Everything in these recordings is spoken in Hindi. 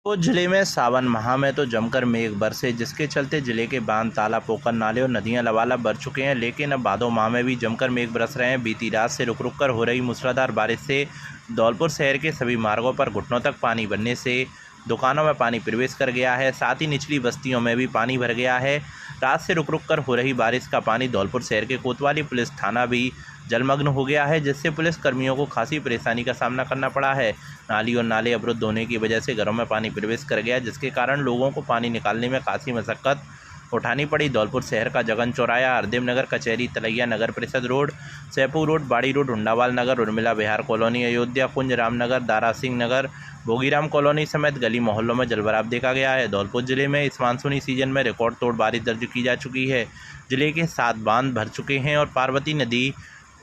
तो जिले में सावन माह में तो जमकर मेघ बरसे, जिसके चलते जिले के बांध, तालाब, पोखर, नाले और नदियां लबालब भर चुके हैं। लेकिन अब भादो माह में भी जमकर मेघ बरस रहे हैं। बीती रात से रुक रुक कर हो रही मूसलाधार बारिश से धौलपुर शहर के सभी मार्गों पर घुटनों तक पानी बनने से दुकानों में पानी प्रवेश कर गया है। साथ ही निचली बस्तियों में भी पानी भर गया है। रात से रुक रुक कर हो रही बारिश का पानी धौलपुर शहर के कोतवाली पुलिस थाना भी जलमग्न हो गया है, जिससे पुलिस कर्मियों को खासी परेशानी का सामना करना पड़ा है। नाली और नाले अवरुद्ध होने की वजह से घरों में पानी प्रवेश कर गया, जिसके कारण लोगों को पानी निकालने में खासी मशक्कत उठानी पड़ी। धौलपुर शहर का जगन चौराया, हरदेव नगर कचहरी, तलैया नगर परिषद रोड, सैपुर रोड, बाड़ी रोड, हुंडावाल नगर, उर्मिला विहार कॉलोनी, अयोध्या कुंज, रामनगर, दारा सिंह नगर, भोगीराम कॉलोनी समेत गली मोहल्लों में जलभराव देखा गया है। धौलपुर जिले में इस मानसूनी सीजन में रिकॉर्ड तोड़ बारिश दर्ज की जा चुकी है। जिले के 7 बांध भर चुके हैं और पार्वती नदी,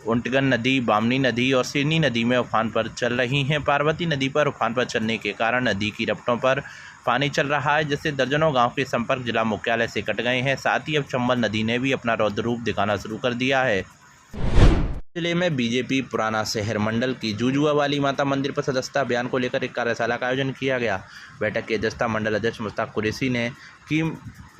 उंटगन नदी, बामनी नदी और सिरनी नदी में उफान पर चल रही हैं। पार्वती नदी पर उफान पर चलने के कारण नदी की रपटों पर पानी चल रहा है, जिससे दर्जनों गांव के संपर्क जिला मुख्यालय से कट गए हैं। साथ ही अब चंबल नदी ने भी अपना रौद्र रूप दिखाना शुरू कर दिया है। जिले में बीजेपी पुराना शहर मंडल की जुजुआ वाली माता मंदिर पर सदस्यता अभियान को लेकर एक कार्यशाला का आयोजन किया गया। बैठक की अध्यक्षता मंडल अध्यक्ष मुश्ताक कुरैशी ने की।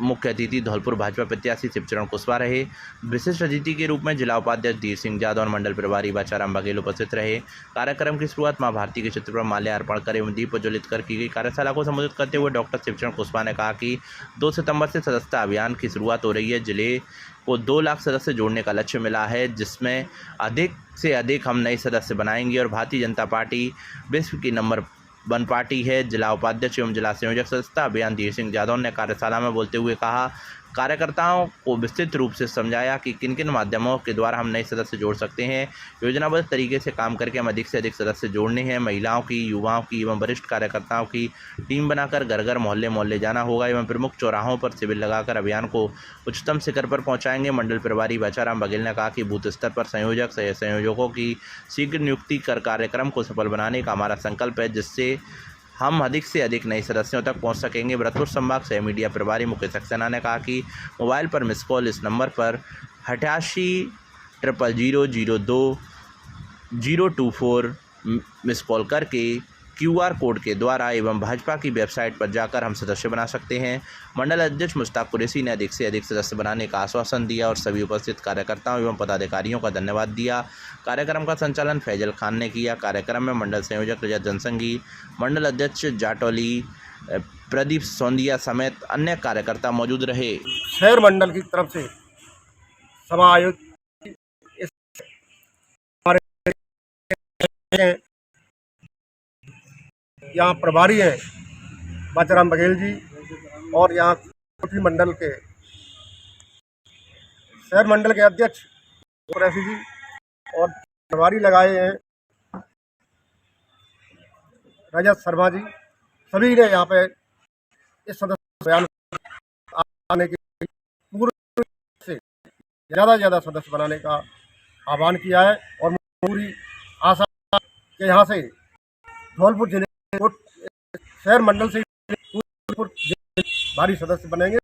मुख्य अतिथि धौलपुर भाजपा प्रत्याशी शिवचरण कुशवाहा रहे। विशिष्ट अतिथि के रूप में जिला उपाध्यक्ष धीर सिंह यादव और मंडल प्रभारी बाचाराम बघेल उपस्थित रहे। कार्यक्रम की शुरुआत मां भारती के चित्र पर माल्यार्पण कर एवं दीप प्रज्वलित कर की गई। कार्यशाला को संबोधित करते हुए डॉक्टर शिवचरण कुशवाहा ने कहा कि 2 सितंबर से सदस्यता अभियान की शुरुआत हो रही है। जिले को 2 लाख सदस्य जोड़ने का लक्ष्य मिला है, जिसमें अधिक से अधिक हम नए सदस्य बनाएंगे और भारतीय जनता पार्टी विश्व की नंबर 1 पार्टी है। जिला उपाध्यक्ष एवं जिला संयोजक सदस्यता अभियान धीर सिंह यादव ने कार्यशाला में बोलते हुए कहा, कार्यकर्ताओं को विस्तृत रूप से समझाया कि किन किन माध्यमों के द्वारा हम नए सदस्य जोड़ सकते हैं। योजनाबद्ध तरीके से काम करके हम अधिक से अधिक सदस्य जोड़ने हैं। महिलाओं की, युवाओं की एवं वरिष्ठ कार्यकर्ताओं की टीम बनाकर घर घर, मोहल्ले मोहल्ले जाना होगा एवं प्रमुख चौराहों पर शिविर लगाकर अभियान को उच्चतम शिखर पर पहुंचाएंगे। मंडल प्रभारी बाचाराम बघेल ने कहा कि बूथ स्तर पर संयोजक, सह संयोजकों की शीघ्र नियुक्ति कर कार्यक्रम को सफल बनाने का हमारा संकल्प है, जिससे हम अधिक से अधिक नए सदस्यों तक पहुंच सकेंगे। भरतपुर संभाग सह मीडिया प्रभारी मुकेश सक्सेना ने कहा कि मोबाइल पर मिस कॉल इस नंबर पर 880002 मिस कॉल करके QR कोड के द्वारा एवं भाजपा की वेबसाइट पर जाकर हम सदस्य बना सकते हैं। मंडल अध्यक्ष मुश्ताक कुरैशी ने अधिक से अधिक सदस्य बनाने का आश्वासन दिया और सभी उपस्थित कार्यकर्ताओं एवं पदाधिकारियों का धन्यवाद दिया। कार्यक्रम का संचालन फैजल खान ने किया। कार्यक्रम में मंडल संयोजक रजत जनसंघी, मंडल अध्यक्ष जाटौली प्रदीप सोंदिया समेत अन्य कार्यकर्ता मौजूद रहे। शहर मंडल की तरफ से सभा आयोजित हमारे यहाँ प्रभारी हैं बाचाराम बघेल जी और यहाँ कोठी मंडल के शहर मंडल के अध्यक्ष कुरैशी जी और प्रभारी लगाए हैं रजत शर्मा जी। सभी ने यहाँ पे इस सदस्य बयान आने के पूरे से ज़्यादा सदस्य बनाने का आह्वान किया है और पूरी आशा के यहाँ से धौलपुर जिले शहर मंडल से भारी सदस्य बनेंगे।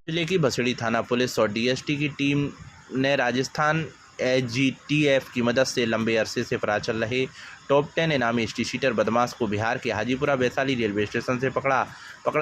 जिले की बसड़ी थाना पुलिस और DST की टीम ने राजस्थान AGTF की मदद से लंबे अरसे से फरार चल रहे टॉप 10 इनामी स्ट्रीट शीटर बदमाश को बिहार के हाजीपुरा वैशाली रेलवे स्टेशन से पकड़ा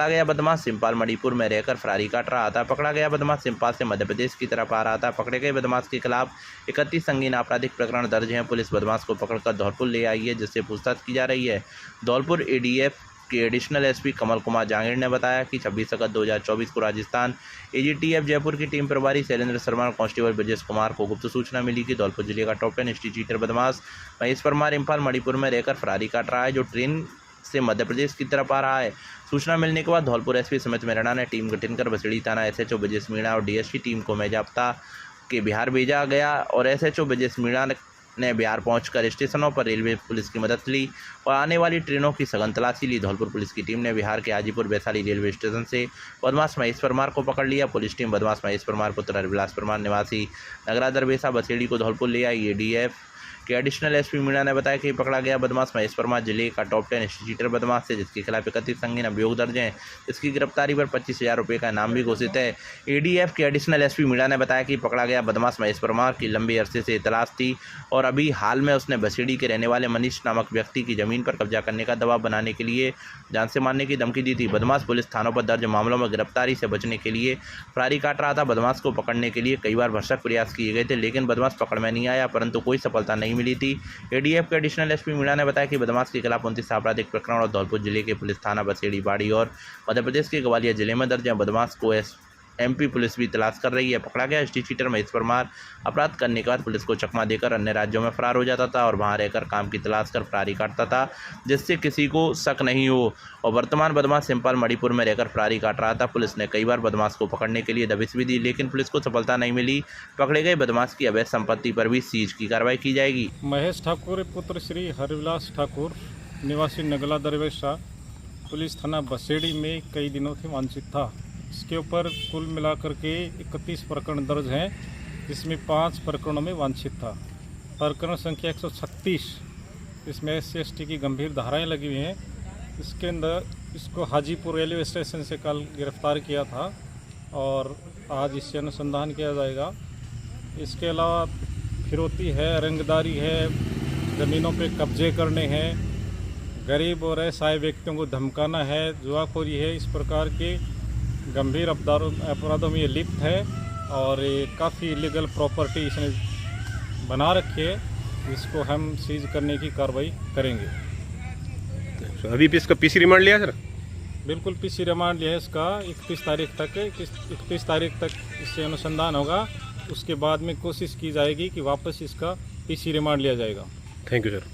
गया। बदमाश सिंपाल मणिपुर में रहकर फरारी काट रहा था। पकड़ा गया बदमाश सिंपाल से मध्य प्रदेश की तरफ आ रहा था। पकड़े गए बदमाश के खिलाफ 31 संगीन आपराधिक प्रकरण दर्ज हैं। पुलिस बदमाश को पकड़कर धौलपुर ले आई है, जिससे पूछताछ की जा रही है। धौलपुर ADF के एडिशनल SP कमल कुमार जांगीर ने बताया कि 26 अगस्त 2024 को राजस्थान AGTF जयपुर की टीम प्रभारी शैलेंद्र शर्मा और कांस्टेबल ब्रजेश कुमार को गुप्त सूचना मिली कि धौलपुर जिले का टॉप 10 स्ट्रीट चीटर बदमाश महेश परमार इम्फाल मणिपुर में रहकर फरारी काट रहा है, जो ट्रेन से मध्य प्रदेश की तरफ आ रहा है। सूचना मिलने के बाद धौलपुर SP समित मेरना ने टीम गठन कर बसड़ी थाना SHO ब्रजेश मीणा और DST टीम को मेजाप्ता के बिहार भेजा गया और SHO ब्रजेश मीणा ने बिहार पहुंचकर स्टेशनों पर रेलवे पुलिस की मदद ली और आने वाली ट्रेनों की सघन तलाशी ली। धौलपुर पुलिस की टीम ने बिहार के हाजीपुर वैशाली रेलवे स्टेशन से बदमाश महेश परमार को पकड़ लिया। पुलिस टीम बदमाश महेश परमार पुत्र हरविलास परमार निवासी नगरा दरबेसा बसेड़ी को धौलपुर ले आई। ADF के एडिशनल एसपी मीणा ने बताया कि पकड़ा गया बदमाश महेश वर्मा जिले का टॉप 10 चीटर बदमाश है, जिसके खिलाफ 31 संगीन अभियोग दर्ज हैं। इसकी गिरफ्तारी पर 25,000 रुपये का इनाम भी घोषित है। एडीएफ के एडिशनल एसपी मीणा ने बताया कि पकड़ा गया बदमाश महेश वर्मा की लंबे अरसे से तलाश थी और अभी हाल में उसने बसेड़ी के रहने वाले मनीष नामक व्यक्ति की जमीन पर कब्जा करने का दबाव बनाने के लिए जान से मारने की धमकी दी थी। बदमाश पुलिस थानों पर दर्ज मामलों में गिरफ्तारी से बचने के लिए फरारी काट रहा था। बदमाश को पकड़ने के लिए कई बार भरसक प्रयास किए गए थे, लेकिन बदमाश पकड़ में नहीं आया, परंतु कोई सफलता नहीं मिली थी। एडीएफ के एडिशनल एसपी मीणा ने बताया कि बदमाश के खिलाफ 29 आपराधिक प्रकरण और धौलपुर जिले के पुलिस थाना बसेड़ी बाड़ी और मध्य प्रदेश के ग्वालियर जिले में दर्ज है। बदमाश को एमपी पुलिस भी तलाश कर रही है। पकड़ा गया एसटी चीटर महेश वर्मा अपराध करने के बाद पुलिस को चकमा देकर अन्य राज्यों में फरार हो जाता था और वहां रहकर काम की तलाश कर फरारी काटता था, जिससे किसी को शक नहीं हो। और वर्तमान बदमाश सिंपल मणिपुर में रहकर फरारी काट रहा था। पुलिस ने कई बार बदमाश को पकड़ने के लिए दबिश भी दी, लेकिन पुलिस को सफलता नहीं मिली। पकड़े गए बदमाश की अवैध संपत्ति पर भी सीज की कार्रवाई की जाएगी। महेश ठाकुर पुत्र श्री हरिविलास ठाकुर निवासी नगला दरवेशा पुलिस थाना बसेड़ी में कई दिनों से वांछित था। इसके ऊपर कुल मिलाकर के 31 प्रकरण दर्ज हैं, जिसमें 5 प्रकरणों में वांछित था। प्रकरण संख्या 136, इसमें SC/ST की गंभीर धाराएं लगी हुई हैं। इसके अंदर इसको हाजीपुर रेलवे स्टेशन से कल गिरफ्तार किया था और आज इससे अनुसंधान किया जाएगा। इसके अलावा फिरौती है, रंगदारी है, ज़मीनों पे कब्जे करने हैं, गरीब और असहाय व्यक्तियों को धमकाना है, जुआखोरी है, इस प्रकार के गंभीर अपराधों में ये लिप्त है और ये काफ़ी इलीगल प्रॉपर्टी इसने बना रखी है। इसको हम सीज करने की कार्रवाई करेंगे। अभी भी इसका पीसी रिमांड लिया सर? बिल्कुल पीसी रिमांड लिया है इसका 31 तारीख तक इससे अनुसंधान होगा। उसके बाद में कोशिश की जाएगी कि वापस इसका पीसी रिमांड लिया जाएगा। Thank you sir.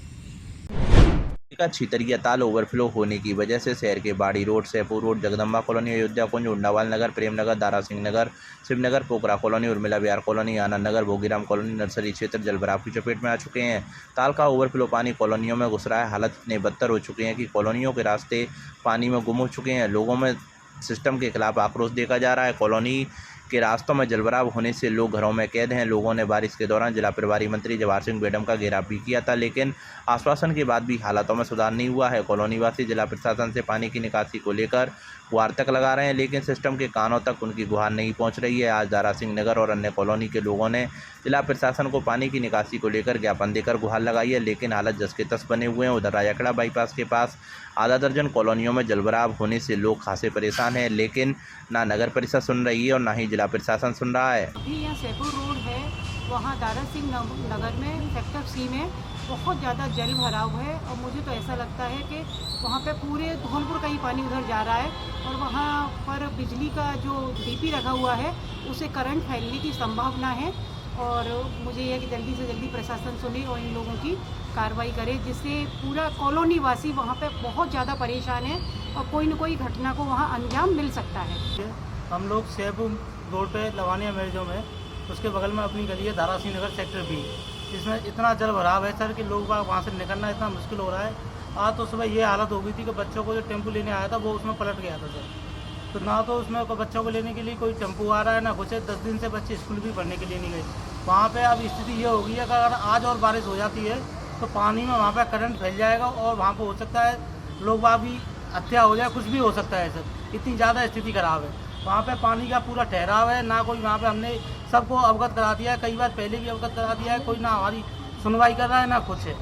का छितरिया ताल ओवरफ्लो होने की वजह से शहर के Bari road, Saipur road, Jagdamba colony, Ayodhya Kunj, Undawal Nagar, Prem Nagar, Dara Singh Nagar, Shivnagar, Pokhra colony, Urmila Bihar colony, Anand Nagar, Bhogiram colony, nursery क्षेत्र जलभराव की चपेट में आ चुके हैं। ताल का ओवरफ्लो पानी कॉलोनियों में घुस रहा है। हालत इतने बदतर हो चुके हैं कि कॉलोनियों के रास्ते पानी में गुम हो चुके हैं। लोगों में सिस्टम के खिलाफ आक्रोश देखा जा रहा है। कॉलोनी के रास्तों में जलभराव होने से लोग घरों में कैद हैं। लोगों ने बारिश के दौरान जिला प्रभारी मंत्री जवाहर सिंह बेडम का घेराव भी किया था, लेकिन आश्वासन के बाद भी हालातों में सुधार नहीं हुआ है। कॉलोनी वासी जिला प्रशासन से पानी की निकासी को लेकर गुहार तक लगा रहे हैं, लेकिन सिस्टम के कानों तक उनकी गुहार नहीं पहुंच रही है। आज दारा सिंह नगर और अन्य कॉलोनी के लोगों ने जिला प्रशासन को पानी की निकासी को लेकर ज्ञापन देकर गुहार लगाई है, लेकिन हालत जस के तस बने हुए हैं। उधर राजाखड़ा बाईपास के पास आधा दर्जन कॉलोनियों में जलभराव होने से लोग खासे परेशान हैं, लेकिन ना नगर परिषद सुन रही है और ना ही जिला प्रशासन सुन रहा है। अभी यहाँ सैपुर रोड है, वहाँ दारा सिंह नगर में सेक्टर C में बहुत ज़्यादा जल भराव है और मुझे तो ऐसा लगता है कि वहाँ पे पूरे धौलपुर का ही पानी उधर जा रहा है और वहाँ पर बिजली का जो DP रखा हुआ है उसे करंट फैलने की संभावना है। और मुझे यह कि जल्दी से जल्दी प्रशासन सुने और इन लोगों की कार्रवाई करे, जिससे पूरा कॉलोनी वासी वहाँ पे बहुत ज़्यादा परेशान है और कोई न कोई घटना को वहाँ अंजाम मिल सकता है। हम लोग सैपुर रोड पे लवानिया मैरिजों में, उसके बगल में अपनी गली है दारा सिंह नगर सेक्टर B, जिसमें इतना जल भराव है सर कि लोग वहाँ से निकलना इतना मुश्किल हो रहा है। आज तो सुबह ये हालत हो गई थी कि बच्चों को जो टेम्पो लेने आया था वो उसमें पलट गया था सर। तो ना तो उसमें बच्चों को लेने के लिए कोई टेम्पो आ रहा है, ना कुछ है। 10 दिन से बच्चे स्कूल भी पढ़ने के लिए नहीं गए। वहाँ पे अब स्थिति ये हो गई है कि अगर आज और बारिश हो जाती है तो पानी में वहाँ पे करंट फैल जाएगा और वहाँ पे हो सकता है लोग वहाँ भी हत्या हो जाए, कुछ भी हो सकता है सर। इतनी ज़्यादा स्थिति खराब है। वहाँ पे पानी का पूरा ठहराव है, ना कोई वहाँ पे हमने सबको अवगत करा दिया है, कई बार पहले भी अवगत करा दिया है, कोई ना हमारी सुनवाई कर रहा है ना कुछ है।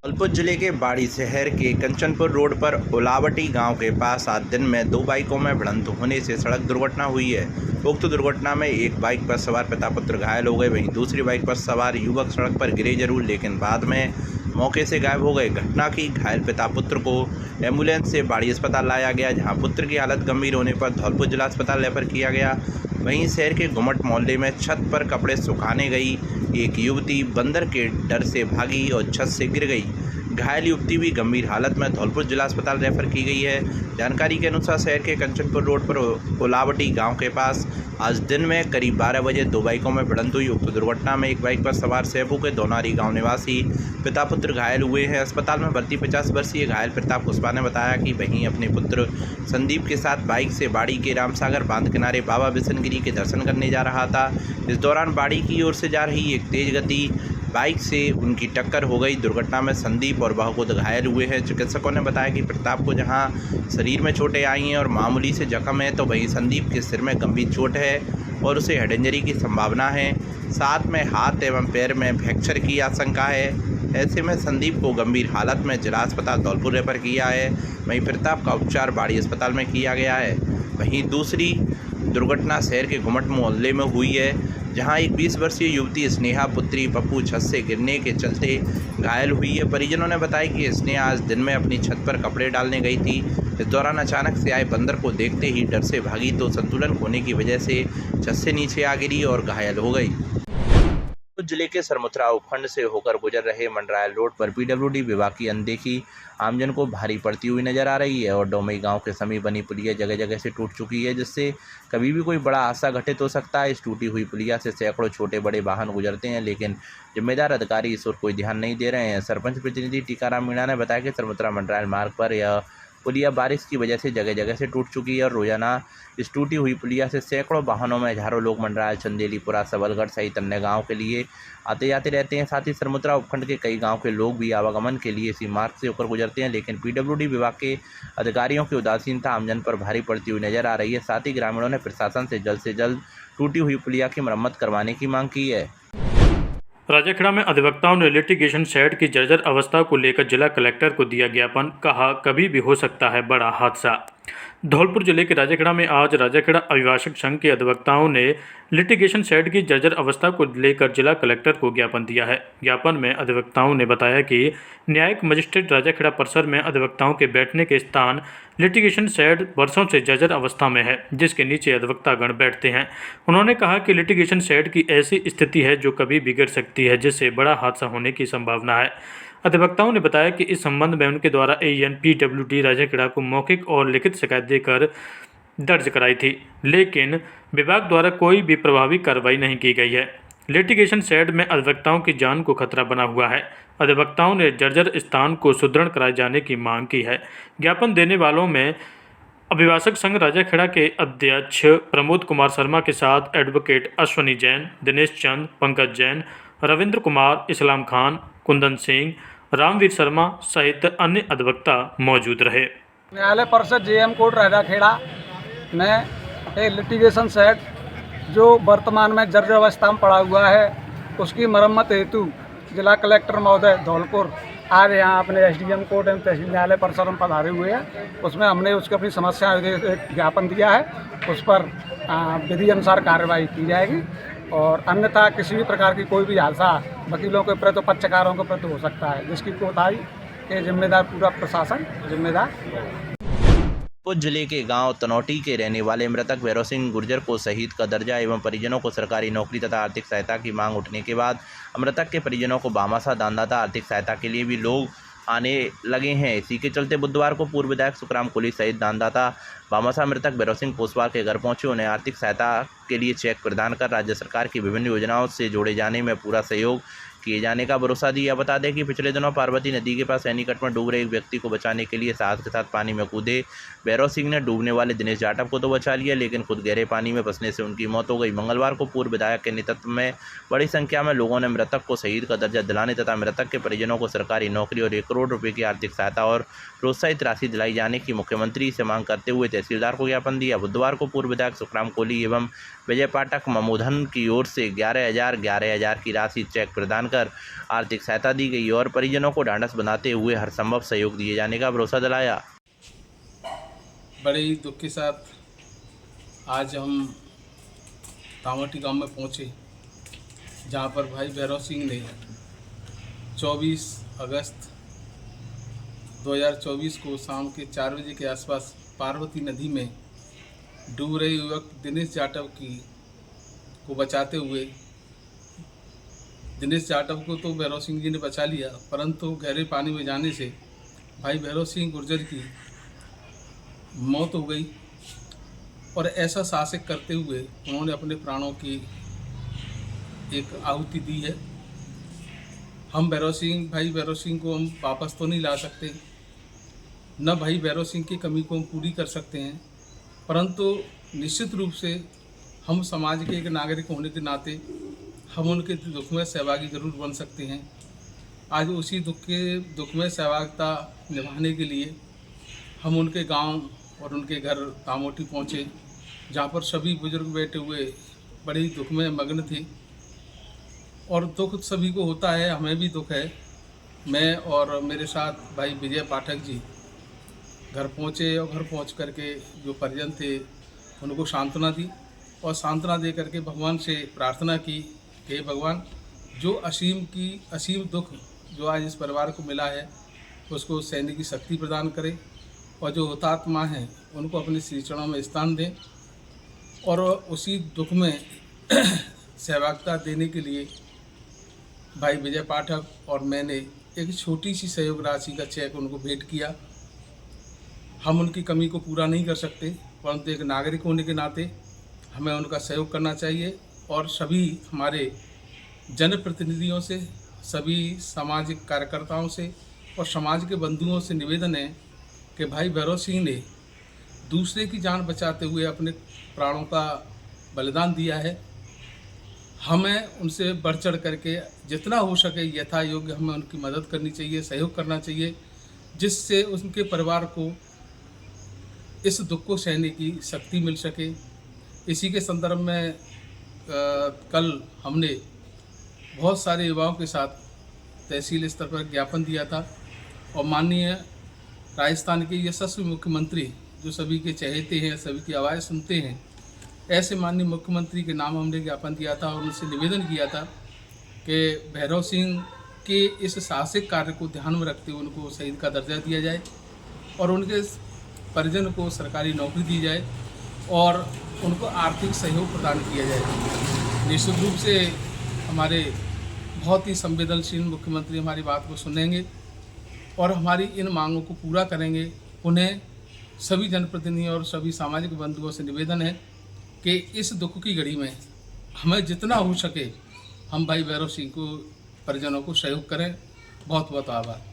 धौलपुर जिले के बाड़ी शहर के कंचनपुर रोड पर ओलावटी गांव के पास आज दिन में 2 बाइकों में भिड़ंत होने से सड़क दुर्घटना हुई है। उक्त दुर्घटना में एक बाइक पर सवार पिता पुत्र घायल हो गए, वहीं दूसरी बाइक पर सवार युवक सड़क पर गिरे जरूर, लेकिन बाद में मौके से गायब हो गए। घटना की घायल पिता पुत्र को एम्बुलेंस से बाड़ी अस्पताल लाया गया, जहां पुत्र की हालत गंभीर होने पर धौलपुर जिला अस्पताल रेफर किया गया। वहीं शहर के घुमट मोहल्ले में छत पर कपड़े सुखाने गई एक युवती बंदर के डर से भागी और छत से गिर गई। घायल युवती भी गंभीर हालत में धौलपुर जिला अस्पताल रेफर की गई है। जानकारी के अनुसार शहर के कंचनपुर रोड पर ओलावटी गांव के पास आज दिन में करीब 12 बजे 2 बाइकों में भिड़ंत हुई। उक्त दुर्घटना में एक बाइक पर सवार सैपू के दोनारी गांव निवासी पिता पुत्र घायल हुए हैं। अस्पताल में भर्ती 50 वर्षीय घायल प्रताप कुशवाहा ने बताया कि वहीं अपने पुत्र संदीप के साथ बाइक से बाड़ी के रामसागर बांध किनारे बाबा बिशनगिरी के दर्शन करने जा रहा था। इस दौरान बाड़ी की ओर से जा रही एक तेज गति बाइक से उनकी टक्कर हो गई। दुर्घटना में संदीप और बहुकुद घायल हुए हैं। चिकित्सकों ने बताया कि प्रताप को जहां शरीर में चोटें आई हैं और मामूली से जख्म है, तो वहीं संदीप के सिर में गंभीर चोट है और उसे हेड इंजरी की संभावना है। साथ में हाथ एवं पैर में फ्रैक्चर की आशंका है। ऐसे में संदीप को गंभीर हालत में जिला अस्पताल धौलपुर रेफर किया है। वहीं प्रताप का उपचार बाड़ी अस्पताल में किया गया है। वहीं दूसरी दुर्घटना शहर के घुमट मोहल्ले में हुई है, जहां एक 20 वर्षीय युवती स्नेहा पुत्री पप्पू छत से गिरने के चलते घायल हुई है। परिजनों ने बताया कि स्नेहा आज दिन में अपनी छत पर कपड़े डालने गई थी। इस दौरान अचानक से आए बंदर को देखते ही डर से भागी तो संतुलन खोने की वजह से छत से नीचे आ गिरी और घायल हो गई। जिले के सरमुथरा उपखंड से होकर गुजर रहे मंडरायल रोड पर पीडब्ल्यूडी विभाग की अनदेखी आमजन को भारी पड़ती हुई नजर आ रही है और डोमई गांव के समीप बनी पुलिया जगह जगह से टूट चुकी है, जिससे कभी भी कोई बड़ा हादसा घटित हो सकता है। इस टूटी हुई पुलिया से सैकड़ों छोटे बड़े वाहन गुजरते हैं, लेकिन जिम्मेदार अधिकारी इस ओर कोई ध्यान नहीं दे रहे हैं। सरपंच प्रतिनिधि टीकाराम मीणा ने बताया कि सरमुथरा मंडरायल मार्ग पर यह पुलिया बारिश की वजह से जगह जगह से टूट चुकी है और रोजाना इस टूटी हुई पुलिया से सैकड़ों वाहनों में हजारों लोग मंडरायल, चंदेलीपुरा, सबलगढ़ सहित अन्य गाँव के लिए आते जाते रहते हैं। साथ ही सरमुथरा उपखंड के कई गांव के लोग भी आवागमन के लिए इसी मार्ग से होकर गुजरते हैं, लेकिन पीडब्ल्यूडी विभाग के अधिकारियों की उदासीनता आमजन पर भारी पड़ती हुई नजर आ रही है। साथ ही ग्रामीणों ने प्रशासन से जल्द टूटी हुई पुलिया की मरम्मत करवाने की मांग की है। राजाखेड़ा में अधिवक्ताओं ने लिटिगेशन शेड की जर्जर अवस्था को लेकर जिला कलेक्टर को दिया ज्ञापन, कहा कभी भी हो सकता है बड़ा हादसा। धौलपुर जिले के राजाखेड़ा में आज राजाखेड़ा अभिभाषक संघ के अधिवक्ताओं ने लिटिगेशन शेड की जर्जर अवस्था को लेकर जिला कलेक्टर को ज्ञापन दिया है। ज्ञापन में अधिवक्ताओं ने बताया कि न्यायिक मजिस्ट्रेट राजाखेड़ा परिसर में अधिवक्ताओं के बैठने के स्थान लिटिगेशन शेड वर्षों से जर्जर अवस्था में है, जिसके नीचे अधिवक्तागण बैठते हैं। उन्होंने कहा कि लिटिगेशन शेड की ऐसी स्थिति है जो कभी भी गिर सकती है, जिससे बड़ा हादसा होने की संभावना है। अधिवक्ताओं ने बताया कि इस संबंध में उनके द्वारा ANPWD राजाखेड़ा को मौखिक और लिखित शिकायत देकर दर्ज कराई थी, लेकिन विभाग द्वारा कोई भी प्रभावी कार्रवाई नहीं की गई है। लिटिगेशन शेड में अधिवक्ताओं की जान को खतरा बना हुआ है। अधिवक्ताओं ने जर्जर स्थान को सुदृढ़ कराए जाने की मांग की है। ज्ञापन देने वालों में अभिभाषक संघ राजाखेड़ा के अध्यक्ष प्रमोद कुमार शर्मा के साथ एडवोकेट अश्वनी जैन, दिनेश चंद, पंकज जैन, रविंद्र कुमार, इस्लाम खान, कुंदन सिंह, रामवीर शर्मा सहित अन्य अधिवक्ता मौजूद रहे। न्यायालय परिषद JM कोर्ट राजाखेड़ा में एक लिटिगेशन शेड जो वर्तमान में जर्जर अवस्था में पड़ा हुआ है, उसकी मरम्मत हेतु जिला कलेक्टर महोदय धौलपुर आज यहाँ अपने SDM कोर्ट एवं तहसील न्यायालय परिसर में पधारे हुए हैं। उसमें हमने उसकी अपनी समस्या एक ज्ञापन दिया है, उस पर विधि अनुसार कार्रवाई की जाएगी और अन्यथा किसी भी प्रकार की कोई भी हादसा वकीलों के प्रति, पक्षकारों के प्रति हो सकता है, जिसकी कोताही के जिम्मेदार पूरा प्रशासन जिम्मेदार। जिले के गांव तनौटी के रहने वाले मृतक भैरव सिंह गुर्जर को शहीद का दर्जा एवं परिजनों को सरकारी नौकरी तथा आर्थिक सहायता की मांग उठने के बाद मृतक के परिजनों को बामासा दानदाता आर्थिक सहायता के लिए भी लोग आने लगे हैं। इसी के चलते बुधवार को पूर्व विधायक सुखराम कोली सहित दानदाता बामासा मृतक भैरव सिंह पोसवाल के घर पहुंचे। उन्हें आर्थिक सहायता के लिए चेक प्रदान कर राज्य सरकार की विभिन्न योजनाओं से जोड़े जाने में पूरा सहयोग किए जाने का भरोसा दिया। बता दें कि पिछले दिनों पार्वती नदी के पास सैनीकट में डूब रहे एक व्यक्ति को बचाने के लिए साहस के साथ पानी में कूदे भैरव सिंह ने डूबने वाले दिनेश जाटव को तो बचा लिया, लेकिन खुद गहरे पानी में फंसने से उनकी मौत हो गई। मंगलवार को पूर्व विधायक के नेतृत्व में बड़ी संख्या में लोगों ने मृतक को शहीद का दर्जा दिलाने तथा मृतक के परिजनों को सरकारी नौकरी और 1 करोड़ रुपये की आर्थिक सहायता और प्रोत्साहित राशि दिलाई जाने की मुख्यमंत्री से मांग करते हुए तहसीलदार को ज्ञापन दिया। बुधवार को पूर्व विधायक सुखराम कोली एवं विजय पाठक ममोधन की ओर से 11,000 की राशि चेक प्रदान कर आर्थिक सहायता दी गई और परिजनों को ढांढस बनाते हुए हर संभव सहयोग दिए जाने का भरोसा दिलाया। बड़े ही दुख के साथ आज हम तामटी गांव में पहुंचे, जहां पर भाई भैरव सिंह ने 24 अगस्त 2024 को शाम के 4 बजे के आसपास पार्वती नदी में डूब रहे युवक दिनेश जाटव को बचाते हुए दिनेश जाटव को तो भैरव सिंह जी ने बचा लिया, परंतु गहरे पानी में जाने से भाई भैरव सिंह गुर्जर की मौत हो गई और ऐसा साहसिक करते हुए उन्होंने अपने प्राणों की एक आहुति दी है। हम भाई भैरव सिंह को हम वापस तो नहीं ला सकते, न भाई भैरव सिंह की कमी को हम पूरी कर सकते हैं, परंतु निश्चित रूप से हम समाज के एक नागरिक होने के नाते हम उनके दुख में सहभागी जरूर बन सकते हैं। आज उसी दुख में सहभागिता निभाने के लिए हम उनके गांव और उनके घर तामोटी पहुँचे, जहाँ पर सभी बुजुर्ग बैठे हुए बड़े ही दुख में मग्न थे। और दुख सभी को होता है, हमें भी दुख है। मैं और मेरे साथ भाई विजय पाठक जी घर पहुँचे और घर पहुँच करके जो परिजन थे उनको सांत्वना दी और सांत्वना दे करके भगवान से प्रार्थना की कि हे भगवान, जो असीम दुख जो आज इस परिवार को मिला है उसको सहने की शक्ति प्रदान करें और जो हुतात्मा हैं उनको अपने श्री चरणों में स्थान दें। और उसी दुख में सहभागिता देने के लिए भाई विजय पाठक और मैंने एक छोटी सी सहयोग राशि का चेक उनको भेंट किया। हम उनकी कमी को पूरा नहीं कर सकते, परंतु एक नागरिक होने के नाते हमें उनका सहयोग करना चाहिए। और सभी हमारे जनप्रतिनिधियों से, सभी सामाजिक कार्यकर्ताओं से और समाज के बंधुओं से निवेदन है कि भाई भैरव सिंह ने दूसरे की जान बचाते हुए अपने प्राणों का बलिदान दिया है। हमें उनसे बढ़ चढ़ करके जितना हो सके यथा योग्य हमें उनकी मदद करनी चाहिए, सहयोग करना चाहिए, जिससे उनके परिवार को इस दुख को सहने की शक्ति मिल सके। इसी के संदर्भ में कल हमने बहुत सारे युवाओं के साथ तहसील स्तर पर ज्ञापन दिया था और माननीय राजस्थान के यशस्वी मुख्यमंत्री जो सभी के चहेते हैं, सभी की आवाज़ सुनते हैं, ऐसे माननीय मुख्यमंत्री के नाम हमने ज्ञापन दिया था और उनसे निवेदन किया था कि भैरव सिंह के इस साहसिक कार्य को ध्यान में रखते हुए उनको शहीद का दर्जा दिया जाए और उनके परिजन को सरकारी नौकरी दी जाए और उनको आर्थिक सहयोग प्रदान किया जाए। निश्चित रूप से हमारे बहुत ही संवेदनशील मुख्यमंत्री हमारी बात को सुनेंगे और हमारी इन मांगों को पूरा करेंगे। उन्हें सभी जनप्रतिनिधियों और सभी सामाजिक बंधुओं से निवेदन है कि इस दुख की घड़ी में हमें जितना हो सके हम भाई भैरव सिंह को परिजनों को सहयोग करें। बहुत बहुत आभार।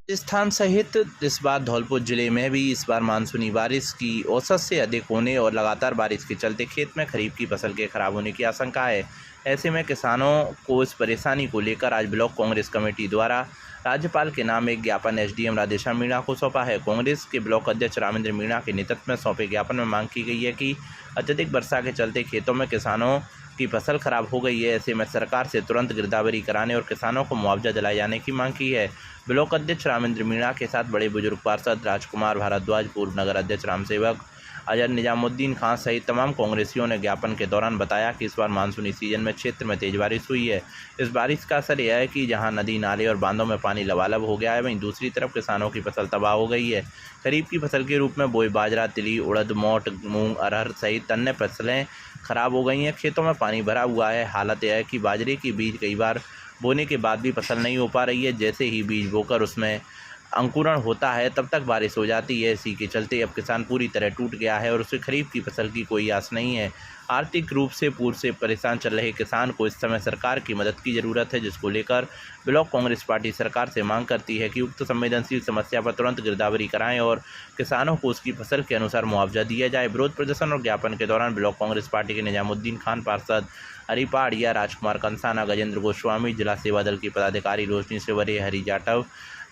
राजस्थान सहित इस बार धौलपुर जिले में भी इस बार मानसूनी बारिश की औसत से अधिक होने और लगातार बारिश के चलते खेत में खरीफ की फसल के खराब होने की आशंका है। ऐसे में किसानों को इस परेशानी को लेकर आज ब्लॉक कांग्रेस कमेटी द्वारा राज्यपाल के नाम एक ज्ञापन एसडीएम राधेश्याम मीणा को सौंपा है। कांग्रेस के ब्लॉक अध्यक्ष रामेंद्र मीणा के नेतृत्व में सौंपे ज्ञापन में मांग की गई है कि अत्यधिक वर्षा के चलते खेतों में किसानों की फसल खराब हो गई है। ऐसे में सरकार से तुरंत गिरदावरी कराने और किसानों को मुआवजा दिलाए जाने की मांग की है। ब्लॉक अध्यक्ष रामेंद्र मीणा के साथ बड़े बुजुर्ग पार्षद राजकुमार भारद्वाज, पूर्व नगर अध्यक्ष रामसेवक अजय निजामुद्दीन खान सहित तमाम कांग्रेसियों ने ज्ञापन के दौरान बताया कि इस बार मानसूनी सीजन में क्षेत्र में तेज बारिश हुई है। इस बारिश का असर यह है कि जहां नदी नाले और बांधों में पानी लबालब हो गया है, वहीं दूसरी तरफ किसानों की फसल तबाह हो गई है। खरीफ की फसल के रूप में बोई बाजरा, तिली, उड़द, मोट, मूंग, अरहर सहित अन्य फसलें खराब हो गई हैं। खेतों में पानी भरा हुआ है। हालत यह है कि बाजरे की बीज कई बार बोने के बाद भी फसल नहीं हो पा रही है। जैसे ही बीज बोकर उसमें अंकुरण होता है तब तक बारिश हो जाती है। इसी के चलते अब किसान पूरी तरह टूट गया है और उसे खरीफ की फसल की कोई आस नहीं है। आर्थिक रूप से पूर्व से परेशान चल रहे किसान को इस समय सरकार की मदद की ज़रूरत है, जिसको लेकर ब्लॉक कांग्रेस पार्टी सरकार से मांग करती है कि उक्त संवेदनशील समस्या पर तुरंत गिरदावरी कराएं और किसानों को उसकी फसल के अनुसार मुआवजा दिया जाए। विरोध प्रदर्शन और ज्ञापन के दौरान ब्लॉक कांग्रेस पार्टी के निजामुद्दीन खान पार्षद, हरि पहाड़िया, राजकुमार कंसाना, गजेंद्र गोस्वामी, जिला सेवा दल की पदाधिकारी रोशनी सेवरे, हरि जाटव,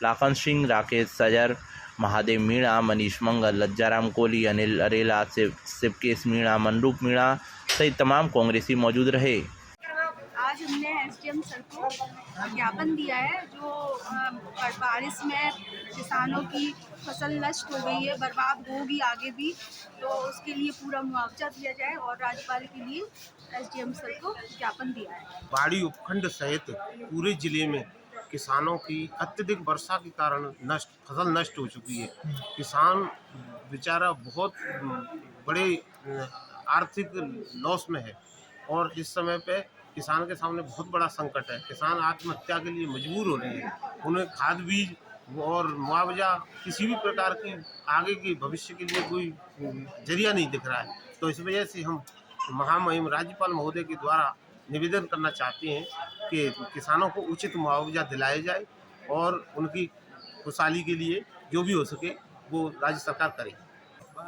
लाखन सिंह, राकेश सजर, महादेव मीणा, मनीष मंगल, लज्जाराम कोहली, अनिल अरेला, शिवकेश मीणा, मनरूप मीणा सहित तमाम कांग्रेसी मौजूद रहे। आज हमने एसडीएम सर को ज्ञापन दिया है जो बारिश में किसानों की फसल नष्ट हो गई है, बर्बाद होगी आगे भी, तो उसके लिए पूरा मुआवजा दिया जाए और राज्यपाल के लिए एसडीएम सर को ज्ञापन दिया है। पहाड़ी उपखंड सहित पूरे जिले में किसानों की अत्यधिक वर्षा के कारण फसल नष्ट हो चुकी है। किसान बेचारा बहुत बड़े आर्थिक लॉस में है और इस समय पे किसान के सामने बहुत बड़ा संकट है। किसान आत्महत्या के लिए मजबूर हो रहे हैं। उन्हें खाद बीज और मुआवजा किसी भी प्रकार की आगे के भविष्य के लिए कोई जरिया नहीं दिख रहा है। तो इस वजह से हम महामहिम राज्यपाल महोदय के द्वारा निवेदन करना चाहते हैं कि किसानों को उचित मुआवजा दिलाया जाए और उनकी खुशहाली के लिए जो भी हो सके वो राज्य सरकार करे।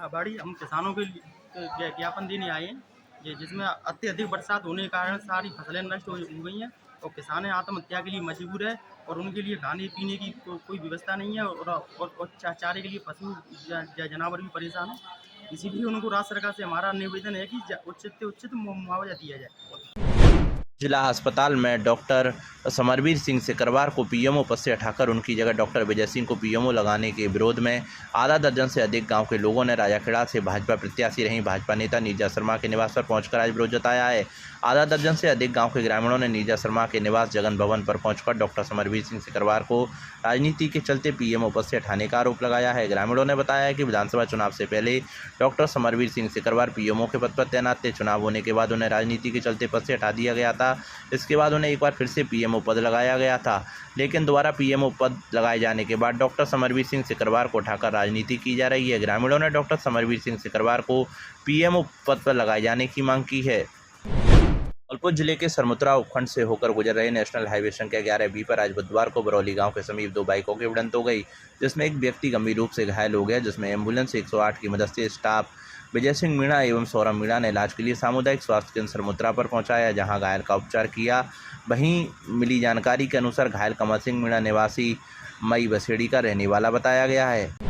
बड़ी हम किसानों के लिए ज्ञापन देने आए हैं जिसमें अत्यधिक बरसात होने के कारण सारी फसलें नष्ट हो गई हैं और किसान आत्महत्या के लिए मजबूर है और उनके लिए खाने पीने की कोई व्यवस्था नहीं है और चारे के लिए पशु जानवर भी परेशान हैं। इसीलिए उनको राज्य सरकार से हमारा निवेदन है कि उचित मुआवजा दिया जाए। जिला अस्पताल में डॉक्टर समरवीर सिंह सिकरवार को पीएमओ पद से हटाकर उनकी जगह डॉक्टर विजय सिंह को पीएमओ लगाने के विरोध में आधा दर्जन से अधिक गांव के लोगों ने राजाखेड़ा से भाजपा प्रत्याशी रही भाजपा नेता नीरजा शर्मा के निवास पर पहुंचकर आज विरोध जताया है। आधा दर्जन से अधिक गांव के ग्रामीणों ने नीरजा शर्मा के निवास जगन भवन पर पहुंचकर डॉक्टर समरवीर सिंह सिकरवार को राजनीति के चलते पीएमओ पद से हटाने का आरोप लगाया है। ग्रामीणों ने बताया कि विधानसभा चुनाव से पहले डॉक्टर समरवीर सिंह सिकरवार पीएमओ के पद पर तैनात थे। चुनाव होने के बाद उन्हें राजनीति के चलते पद से हटा दिया गया था। इसके बाद उन्हें एक बार फिर से पीएमओ पद लगाया गया था, लेकिन दोबारा पीएमओ पद लगाए जाने के बाद डॉक्टर समरवीर सिंह सिकरवार को उठाकर राजनीति की जा रही है। ग्रामीणों ने डॉक्टर समरवीर सिंह सिकरवार को पीएमओ पद पर लगाए जाने की मांग की है। धौलपुर जिले के सरमुत्रा उपखंड से होकर गुजर रहे नेशनल हाईवे संख्या 11B पर आज बुधवार को बरौली गांव के समीप दो बाइकों की भिड़ंत हो गई, जिसमें एक व्यक्ति गंभीर रूप से घायल हो गया, जिसमें एम्बुलेंस 108 की मदद से स्टाफ विजय सिंह मीणा एवं सौरभ मीणा ने इलाज के लिए सामुदायिक स्वास्थ्य केंद्र सरमुत्रा पर पहुंचाया, जहां घायल का उपचार किया। वहीं मिली जानकारी के अनुसार घायल कमल सिंह मीणा निवासी मई बसेड़ी का रहने वाला बताया गया है।